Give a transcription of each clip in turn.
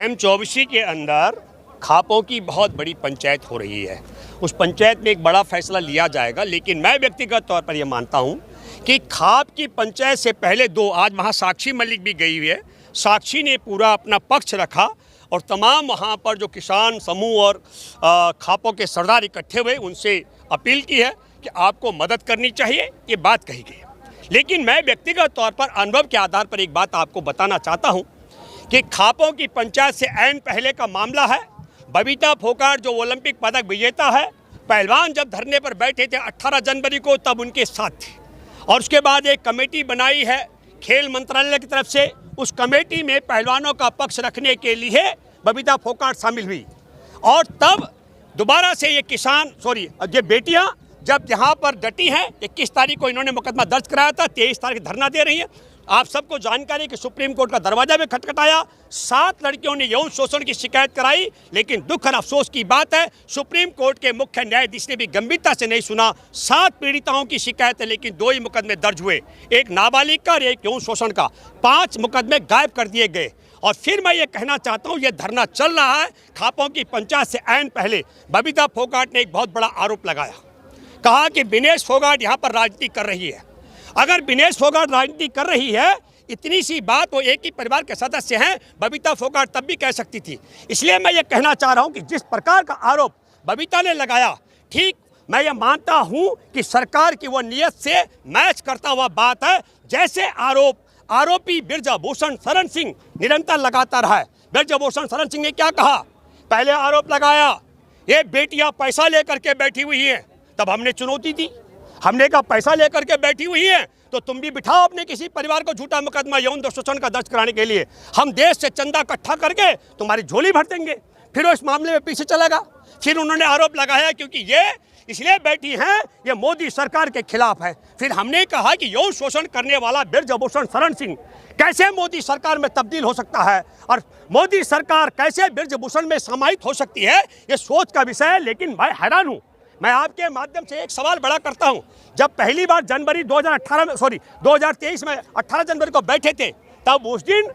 M24 के अंदर खापों की बहुत बड़ी पंचायत हो रही है। उस पंचायत में एक बड़ा फैसला लिया जाएगा, लेकिन मैं व्यक्तिगत तौर पर यह मानता हूं कि खाप की पंचायत से पहले आज वहां साक्षी मलिक भी गई हुई है। साक्षी ने पूरा अपना पक्ष रखा और तमाम वहां पर जो किसान समूह और खापों के सरदार इकट्ठे हुए उनसे अपील की है कि आपको मदद करनी चाहिए, ये बात कही गई। लेकिन मैं व्यक्तिगत तौर पर अनुभव के आधार पर एक बात आपको बताना चाहता हूं कि खापों की पंचायत से ऐन पहले का मामला है। बबीता फोगाट जो ओलंपिक पदक विजेता है, पहलवान जब धरने पर बैठे थे 18 जनवरी को, तब उनके साथ थे। और उसके बाद एक कमेटी बनाई है खेल मंत्रालय की तरफ से। उस कमेटी में पहलवानों का पक्ष रखने के लिए बबीता फोगाट शामिल हुई। और तब दोबारा से ये बेटियां जब यहाँ पर डटी हैं, 21 तारीख को इन्होंने मुकदमा दर्ज कराया था, 23 तारीख धरना दे रही हैं। आप सबको जानकारी कि सुप्रीम कोर्ट का दरवाजा भी खटखटाया। 7 लड़कियों ने यौन शोषण की शिकायत कराई, लेकिन दुख और अफसोस की बात है सुप्रीम कोर्ट के मुख्य न्यायाधीश ने भी गंभीरता से नहीं सुना। 7 पीड़िताओं की शिकायत है, लेकिन 2 ही मुकदमे दर्ज हुए, एक नाबालिग का और एक यौन शोषण का। 5 मुकदमे गायब कर दिए गए। और फिर मैं ये कहना चाहता हूँ, ये धरना चल रहा है खापों की पंचायत से ऐन पहले। बबीता फोगाट ने एक बहुत बड़ा आरोप लगाया, कहा कि विनेश फोगाट यहाँ पर राजनीति कर रही है। अगर विनेश फोगाट राजनीति कर रही है, इतनी सी बात, वो एक ही परिवार के सदस्य हैं, बबीता फोगाट तब भी कह सकती थी। इसलिए मैं ये कहना चाह रहा हूँ कि जिस प्रकार का आरोप बबीता ने लगाया, ठीक मैं ये मानता हूँ कि सरकार की वो नियत से मैच करता हुआ बात है। जैसे आरोपी ब्रजभूषण शरण सिंह निरंतर लगाता रहा है। ब्रजभूषण शरण सिंह ने क्या कहा? पहले आरोप लगाया ये बेटियां पैसा लेकर के बैठी हुई हैं, तब हमने चुनौती दी। हमने कहा पैसा लेकर के बैठी हुई है तो तुम भी बिठाओ अपने किसी परिवार को झूठा मुकदमा यौन शोषण का दर्ज कराने के लिए। हम देश से चंदा इकट्ठा करके तुम्हारी झोली भर देंगे। फिर वो इस मामले में पीछे चला गया। फिर उन्होंने आरोप लगाया क्योंकि ये इसलिए बैठी हैं, ये मोदी सरकार के खिलाफ है। फिर हमने कहा कि यौन शोषण करने वाला ब्रजभूषण शरण सिंह कैसे मोदी सरकार में तब्दील हो सकता है और मोदी सरकार कैसे ब्रजभूषण में समाहित हो सकती है, ये सोच का विषय है। लेकिन मैं हैरान हूँ। मैं आपके माध्यम से एक सवाल बड़ा करता हूं। जब पहली बार 2023 में 18 जनवरी को बैठे थे, तब उस दिन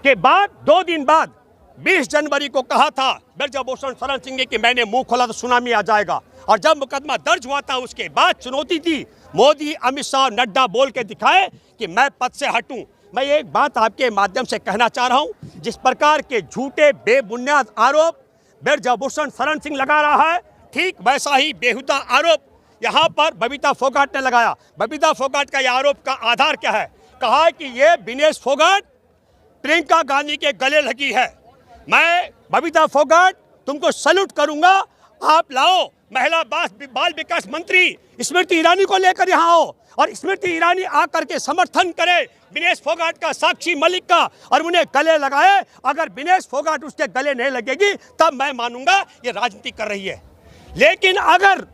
के बाद 2 दिन बाद 20 जनवरी को कहा था ब्रजभूषण शरण सिंह ने कि मैंने मुंह खोला तो सुनामी आ जाएगा। और जब मुकदमा दर्ज हुआ था, उसके बाद चुनौती थी। मोदी, अमित शाह, नड्डा बोल के दिखाए कि मैं पद से हटूं। मैं एक बात आपके माध्यम से कहना चाह रहा हूं, जिस प्रकार के झूठे बेबुनियाद आरोप ब्रजभूषण शरण सिंह लगा रहा है, ठीक वैसा ही बेहुदा आरोप यहाँ पर बबीता फोगाट ने लगाया। बबीता फोगाट का यह आरोप का आधार क्या है? कहा कि ये विनेश फोगाट प्रियंका गांधी के गले लगी है। मैं बबीता फोगाट तुमको सैल्यूट करूंगा। आप लाओ महिला बाल विकास मंत्री स्मृति ईरानी को लेकर यहाँ आओ और स्मृति ईरानी आकर के समर्थन करे विनेश फोगाट का, साक्षी मलिक का, और उन्हें गले लगाए। अगर विनेश फोगाट उसके गले नहीं लगेगी तब मैं मानूंगा ये राजनीति कर रही है। लेकिन अगर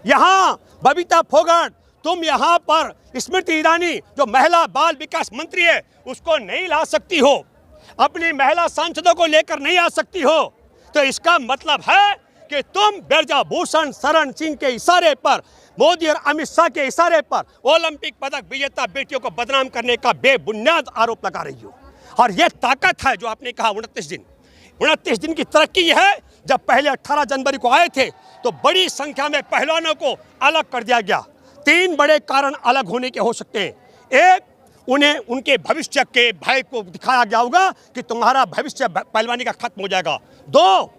यहाँ बबीता फोगाट तुम यहाँ पर स्मृति ईरानी जो महिला बाल विकास मंत्री है उसको नहीं ला सकती हो, अपनी महिला सांसदों को लेकर नहीं आ सकती हो, तो इसका मतलब है कि तुम ब्रजभूषण शरण सिंह के इशारे पर, मोदी और अमित शाह के इशारे पर ओलंपिक पदक विजेता बेटियों को बदनाम करने का बेबुनियाद आरोप लगा रही हो। और यह ताकत है जो आपने कहा 29 दिन की तरक्की है। जब पहले 18 जनवरी को आए थे तो बड़ी संख्या में पहलवानों को अलग कर दिया गया। 3 बड़े कारण अलग होने के हो सकते हैं। एक, उन्हें उनके भविष्य के भय को दिखाया गया होगा कि तुम्हारा भविष्य पहलवानी का खत्म हो जाएगा। 2,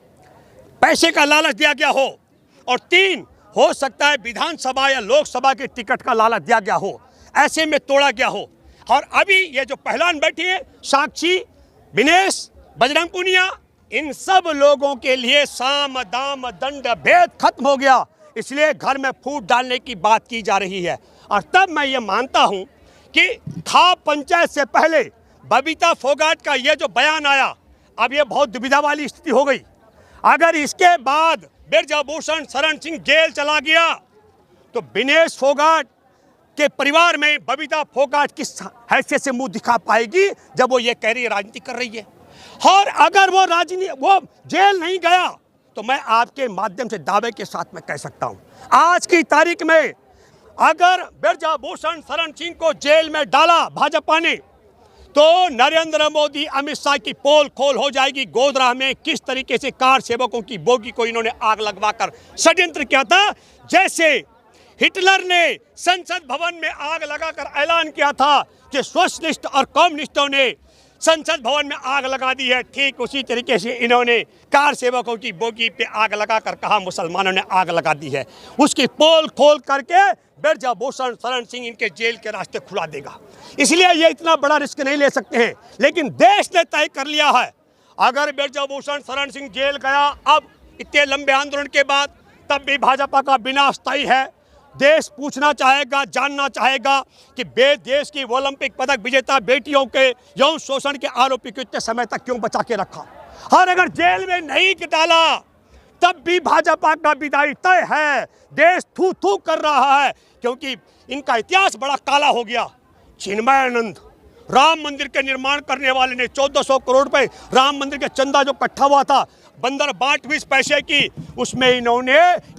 पैसे का लालच दिया गया हो। और 3, हो सकता है विधानसभा या लोकसभा के टिकट का लालच दिया गया हो, ऐसे में तोड़ा गया हो। और अभी ये जो पहलवान बैठे हैं, साक्षी, विनेश, बजरंग पुनिया, इन सब लोगों के लिए साम दाम दंड भेद खत्म हो गया। इसलिए घर में फूट डालने की बात की जा रही है। और तब मैं ये मानता हूं कि खाप पंचायत से पहले बबीता फोगाट का ये जो बयान आया, अब ये बहुत दुविधा वाली स्थिति हो गई। अगर इसके बाद ब्रजभूषण शरण सिंह जेल चला गया तो विनेश फोगाट के परिवार में बबीता फोगाट किस हैसियत से मुंह दिखा पाएगी जब वो ये कह रही है राजनीति कर रही है। और अगर वो जेल नहीं गया तो मैं आपके माध्यम से दावे के साथ मैं कह सकता हूं, आज की तारीख में अगर ब्रजभूषण शरण सिंह को जेल में डाला भाजपा ने, तो नरेंद्र मोदी अमित शाह की पोल खोल हो जाएगी। गोधरा में किस तरीके से कार सेवकों की बोगी को इन्होंने आग लगवाकर षड्यंत्र किया था। जैसे हिटलर ने संसद भवन में आग लगाकर ऐलान किया था कि सोशलिस्ट और कम्युनिस्टों ने संसद भवन में आग लगा दी है, ठीक उसी तरीके से इन्होंने कार सेवकों की बोगी पे आग लगाकर कहा मुसलमानों ने आग लगा दी है। उसकी पोल खोल करके ब्रजभूषण शरण सिंह इनके जेल के रास्ते खुला देगा। इसलिए ये इतना बड़ा रिस्क नहीं ले सकते हैं। लेकिन देश ने तय कर लिया है, अगर ब्रजभूषण शरण सिंह जेल गया अब इतने लंबे आंदोलन के बाद, तब भी भाजपा का विनाश तय है। देश पूछना चाहेगा, जानना चाहेगा कि देश की ओलंपिक पदक विजेता बेटियों के यौन शोषण के आरोपी को इतने समय तक क्यों बचा के रखा, और अगर जेल में नहीं डाला तब भी भाजपा का विदाई तय है। देश थू थू कर रहा है क्योंकि इनका इतिहास बड़ा काला हो गया। चिन्मयानंद राम मंदिर के निर्माण करने वाले ने 1400 करोड़ रुपए राम मंदिर के चंदा जो इकट्ठा हुआ था, बंदर बाट 20 पैसे की, उसमें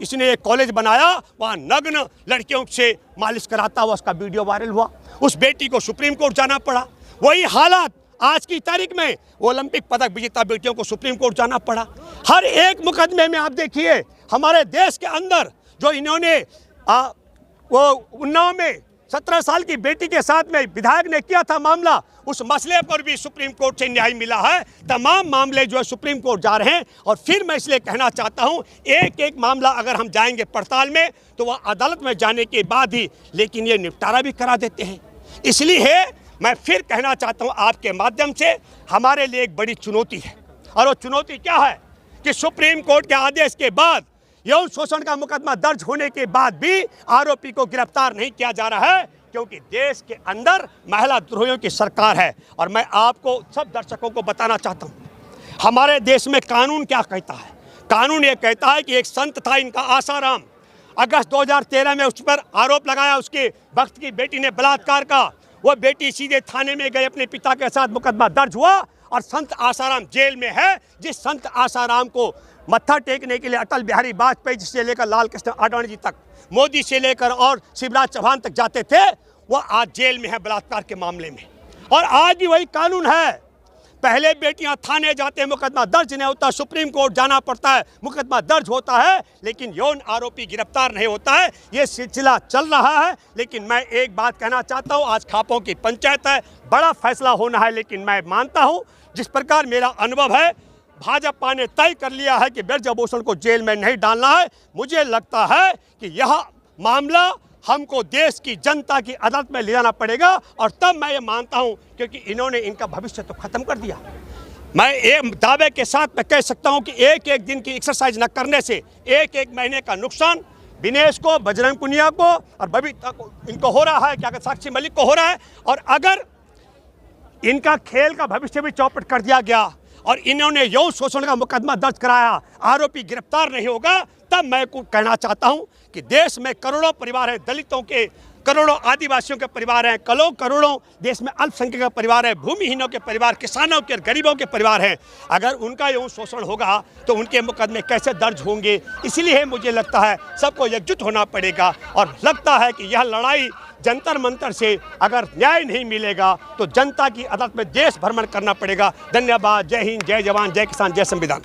इसने एक कॉलेज बनाया, वहाँ नग्न लड़कियों से मालिश कराता हुआ उसका वीडियो वायरल हुआ। उस बेटी को सुप्रीम कोर्ट जाना पड़ा। वही हालात आज की तारीख में ओलंपिक पदक विजेता बेटियों को सुप्रीम कोर्ट जाना पड़ा। हर एक मुकदमे में आप देखिए हमारे देश के अंदर जो इन्होंने वो उन्नाव में 17 साल की बेटी के साथ में विधायक ने किया था मामला, उस मसले पर भी सुप्रीम कोर्ट से न्याय मिला है। तमाम मामले जो है सुप्रीम कोर्ट जा रहे हैं। और फिर मैं इसलिए कहना चाहता हूं, एक एक मामला अगर हम जाएंगे पड़ताल में तो वह अदालत में जाने के बाद ही, लेकिन ये निपटारा भी करा देते हैं। इसलिए मैं फिर कहना चाहता हूं आपके माध्यम से, हमारे लिए एक बड़ी चुनौती है। और वो चुनौती क्या है कि सुप्रीम कोर्ट के आदेश के बाद यौन शोषण का मुकदमा दर्ज होने के बाद भी आरोपी को गिरफ्तार नहीं किया जा रहा है, क्योंकि देश के अंदर महिला द्रोहियों की सरकार है। और मैं आपको सब दर्शकों को बताना चाहता हूं, हमारे देश में कानून क्या कहता है। कानून ये कहता है कि एक संत था इनका आसाराम, अगस्त 2013 में उस पर आरोप लगाया उसके भक्त की बेटी ने बलात्कार का। वो बेटी सीधे थाने में गए, अपने पिता के साथ मुकदमा दर्ज हुआ और संत आसाराम जेल में है। जिस संत आसाराम को मत्था टेकने के लिए अटल बिहारी वाजपेयी जी से लेकर लाल कृष्ण आडवाणी जी तक, मोदी से लेकर और शिवराज चौहान तक जाते थे, वह आज जेल में है बलात्कार के मामले में। और आज भी वही कानून है। पहले बेटियां थाने जाते, मुकदमा दर्ज नहीं होता, सुप्रीम कोर्ट जाना पड़ता है, मुकदमा दर्ज होता है, लेकिन यौन आरोपी गिरफ्तार नहीं होता है। ये सिलसिला चल रहा है। लेकिन मैं एक बात कहना चाहता हूँ, आज खापों की पंचायत है, बड़ा फैसला होना है। लेकिन मैं मानता हूँ, जिस प्रकार मेरा अनुभव है, भाजपा ने तय कर लिया है कि ब्रजभूषण को जेल में नहीं डालना है। मुझे लगता है कि यह मामला हमको देश की जनता की अदालत में ले जाना पड़ेगा। और तब मैं ये मानता हूं, क्योंकि इन्होंने इनका भविष्य तो खत्म कर दिया। मैं एक दावे के साथ मैं कह सकता हूं कि एक एक दिन की एक्सरसाइज न करने से एक एक महीने का नुकसान दिनेश को, बजरंग पुनिया को और बबीता को, इनको हो रहा है, क्या साक्षी मलिक को हो रहा है। और अगर इनका खेल का भविष्य भी चौपट कर दिया गया और इन्होंने यौन शोषण का मुकदमा दर्ज कराया, आरोपी गिरफ्तार नहीं होगा, तब मैं कहना चाहता हूं कि देश में करोड़ों परिवार हैं, दलितों के करोड़ों, आदिवासियों के परिवार हैं, करोड़ों देश में अल्पसंख्यक का परिवार है, भूमिहीनों के परिवार, किसानों के, गरीबों के परिवार हैं। अगर उनका यौन शोषण होगा तो उनके मुकदमे कैसे दर्ज होंगे। इसलिए मुझे लगता है सबको एकजुट होना पड़ेगा। और लगता है कि यह लड़ाई जंतर मंतर से अगर न्याय नहीं मिलेगा तो जनता की अदालत में देश भ्रमण करना पड़ेगा। धन्यवाद। जय हिंद, जय जवान, जय किसान, जय संविधान।